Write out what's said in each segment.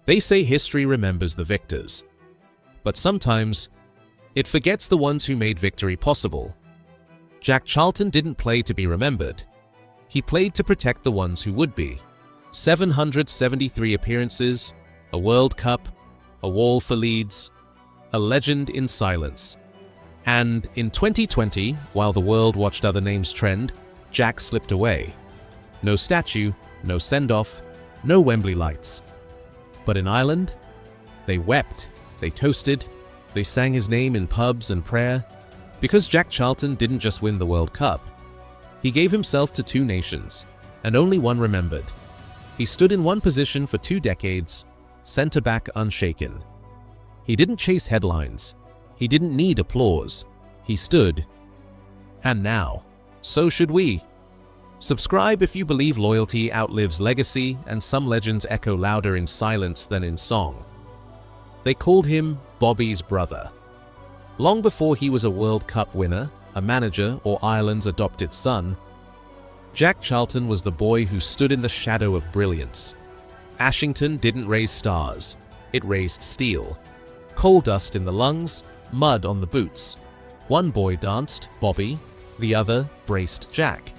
They say history remembers the victors, but sometimes it forgets the ones who made victory possible. Jack Charlton didn't play to be remembered. He played to protect the ones who would be. 773 appearances, a World Cup, a wall for Leeds, a legend in silence. And in 2020, while the world watched other names trend, Jack slipped away. No statue, no send-off, no Wembley lights. But in Ireland, they wept, they toasted, they sang his name in pubs and prayer, because Jack Charlton didn't just win the World Cup. He gave himself to two nations, and only one remembered. He stood in one position for 2 decades, centre-back unshaken. He didn't chase headlines. He didn't need applause. He stood. And now, so should we. Subscribe if you believe loyalty outlives legacy and some legends echo louder in silence than in song. They called him Bobby's brother. Long before he was a World Cup winner, a manager, or Ireland's adopted son, Jack Charlton was the boy who stood in the shadow of brilliance. Ashington didn't raise stars, it raised steel. Coal dust in the lungs, mud on the boots. One boy danced, Bobby, the other braced Jack.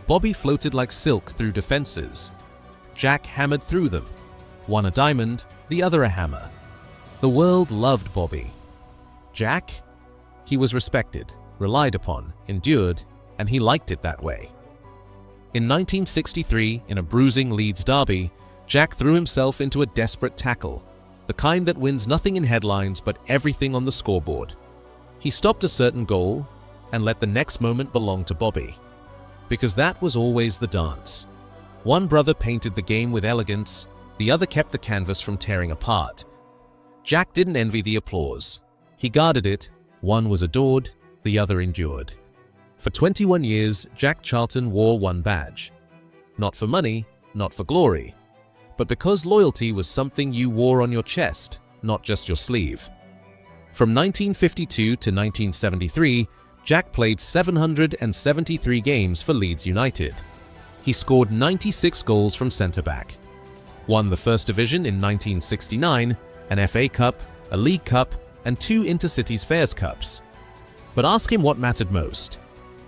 Bobby floated like silk through defenses. Jack hammered through them. One a diamond, the other a hammer. The world loved Bobby. Jack? He was respected, relied upon, endured, and he liked it that way. In 1963, in a bruising Leeds derby, Jack threw himself into a desperate tackle, the kind that wins nothing in headlines but everything on the scoreboard. He stopped a certain goal and let the next moment belong to Bobby. Because that was always the dance. One brother painted the game with elegance, the other kept the canvas from tearing apart. Jack didn't envy the applause. He guarded it. One was adored, the other endured. For 21 years, Jack Charlton wore one badge. Not for money, not for glory, but because loyalty was something you wore on your chest, not just your sleeve. From 1952 to 1973, Jack played 773 games for Leeds United. He scored 96 goals from centre-back, won the First Division in 1969, an FA Cup, a League Cup, and 2 Intercities Fairs Cups. But ask him what mattered most.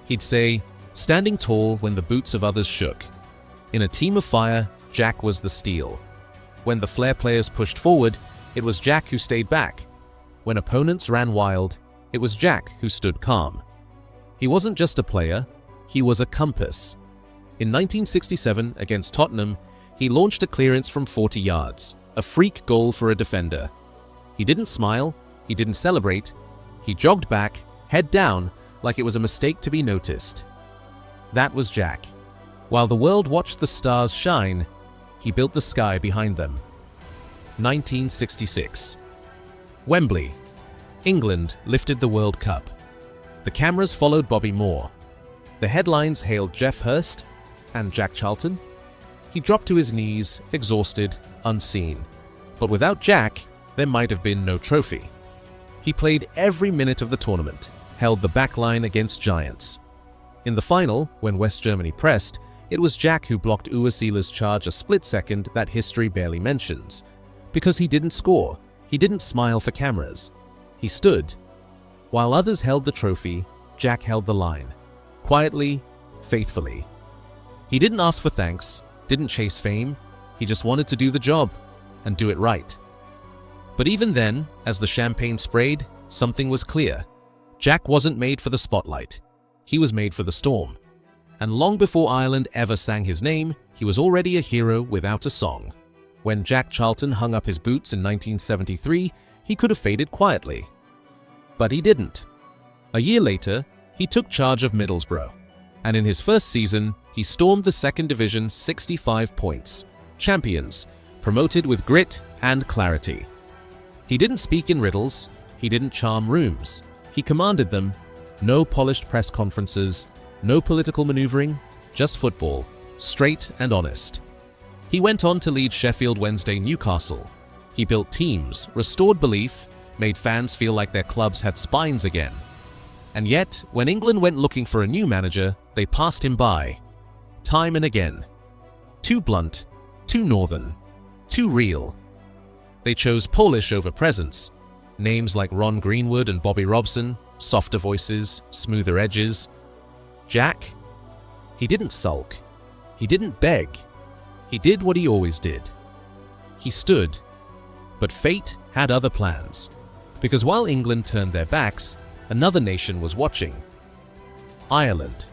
He'd say, standing tall when the boots of others shook. In a team of fire, Jack was the steel. When the flair players pushed forward, it was Jack who stayed back. When opponents ran wild, it was Jack who stood calm. He wasn't just a player, he was a compass. In 1967, against Tottenham, he launched a clearance from 40 yards, a freak goal for a defender. He didn't smile, he didn't celebrate, he jogged back, head down, like it was a mistake to be noticed. That was Jack. While the world watched the stars shine, he built the sky behind them. 1966. Wembley. England lifted the World Cup. The cameras followed Bobby Moore. The headlines hailed Geoff Hurst and Jack Charlton. He dropped to his knees, exhausted, unseen. But without Jack, there might have been no trophy. He played every minute of the tournament, held the back line against giants. In the final, when West Germany pressed, it was Jack who blocked Uwasila's charge a split second that history barely mentions. Because he didn't score, he didn't smile for cameras. He stood. While others held the trophy, Jack held the line. Quietly, faithfully. He didn't ask for thanks, didn't chase fame, he just wanted to do the job, and do it right. But even then, as the champagne sprayed, something was clear. Jack wasn't made for the spotlight. He was made for the storm. And long before Ireland ever sang his name, he was already a hero without a song. When Jack Charlton hung up his boots in 1973, he could have faded quietly. But he didn't. A year later, he took charge of Middlesbrough. And in his first season, he stormed the second division 65 points. Champions, promoted with grit and clarity. He didn't speak in riddles, he didn't charm rooms. He commanded them. No polished press conferences, no political maneuvering, just football, straight and honest. He went on to lead Sheffield Wednesday Newcastle. He built teams, restored belief, made fans feel like their clubs had spines again. And yet, when England went looking for a new manager, they passed him by. Time and again. Too blunt, too northern, too real. They chose Polish over presence. Names like Ron Greenwood and Bobby Robson, softer voices, smoother edges. Jack? He didn't sulk. He didn't beg. He did what he always did. He stood. But fate had other plans. Because while England turned their backs, another nation was watching. Ireland.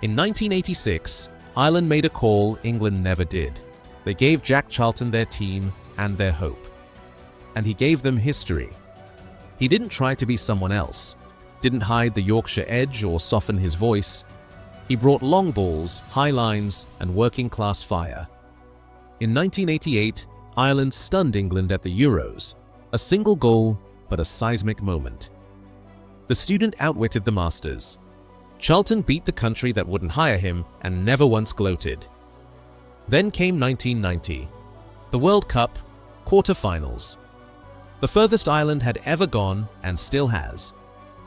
In 1986, Ireland made a call England never did. They gave Jack Charlton their team and their hope. And he gave them history. He didn't try to be someone else, didn't hide the Yorkshire edge or soften his voice. He brought long balls, high lines, and working-class fire. In 1988, Ireland stunned England at the Euros. A single goal, but a seismic moment. The student outwitted the masters. Charlton beat the country that wouldn't hire him and never once gloated. Then came 1990. The World Cup, quarter-finals. The furthest Ireland had ever gone and still has.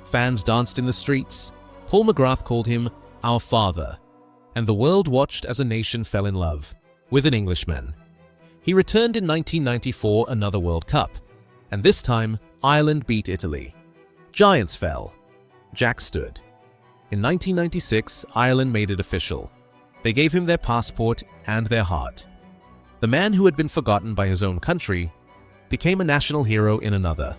Fans danced in the streets. Paul McGrath called him our father. And the world watched as a nation fell in love with an Englishman. He returned in 1994, another World Cup. And this time, Ireland beat Italy. Giants fell. Jack stood. In 1996, Ireland made it official. They gave him their passport and their heart. The man who had been forgotten by his own country became a national hero in another.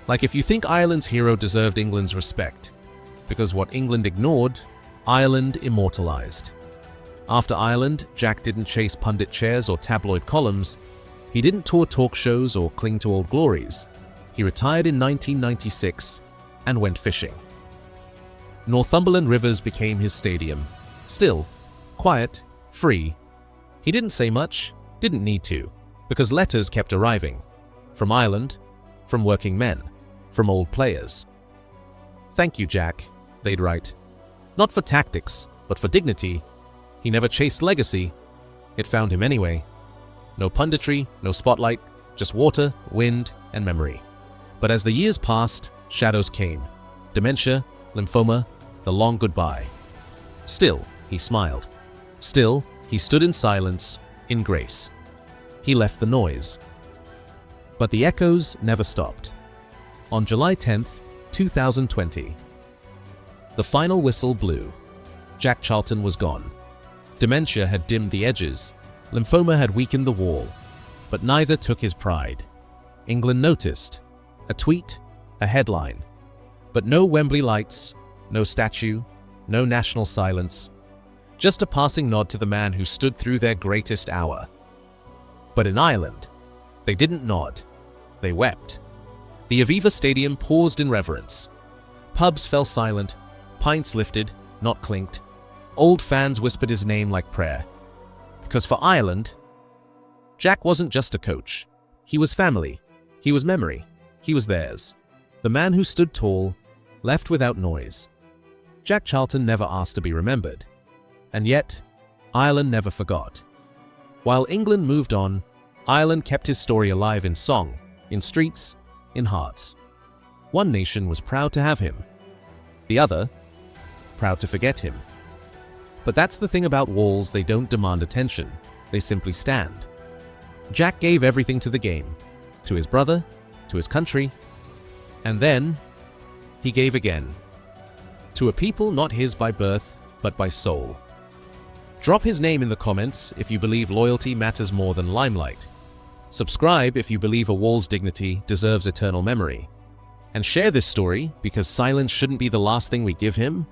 Like if you think Ireland's hero deserved England's respect, because what England ignored, Ireland immortalized. After Ireland, Jack didn't chase pundit chairs or tabloid columns. He didn't tour talk shows or cling to old glories. He retired in 1996 and went fishing. Northumberland Rivers became his stadium. Still, quiet, free. He didn't say much, didn't need to, because letters kept arriving. From Ireland, from working men, from old players. "Thank you, Jack," they'd write. Not for tactics, but for dignity. He never chased legacy. It found him anyway. No punditry, no spotlight, just water, wind, and memory. But as the years passed, shadows came. Dementia, lymphoma, the long goodbye. Still, he smiled. Still, he stood in silence, in grace. He left the noise. But the echoes never stopped. On July 10th, 2020, the final whistle blew. Jack Charlton was gone. Dementia had dimmed the edges. Lymphoma had weakened the wall. But neither took his pride. England noticed. A tweet, a headline. But no Wembley lights, no statue, no national silence. Just a passing nod to the man who stood through their greatest hour. But in Ireland, they didn't nod. They wept. The Aviva Stadium paused in reverence. Pubs fell silent, pints lifted, not clinked. Old fans whispered his name like prayer. Because for Ireland, Jack wasn't just a coach. He was family. He was memory. He was theirs. The man who stood tall, left without noise. Jack Charlton never asked to be remembered. And yet, Ireland never forgot. While England moved on, Ireland kept his story alive in song, in streets, in hearts. One nation was proud to have him. The other, proud to forget him. But that's the thing about walls, they don't demand attention. They simply stand. Jack gave everything to the game, to his brother, to his country, and then he gave again. To a people not his by birth, but by soul. Drop his name in the comments if you believe loyalty matters more than limelight. Subscribe if you believe a wall's dignity deserves eternal memory. And share this story because silence shouldn't be the last thing we give him.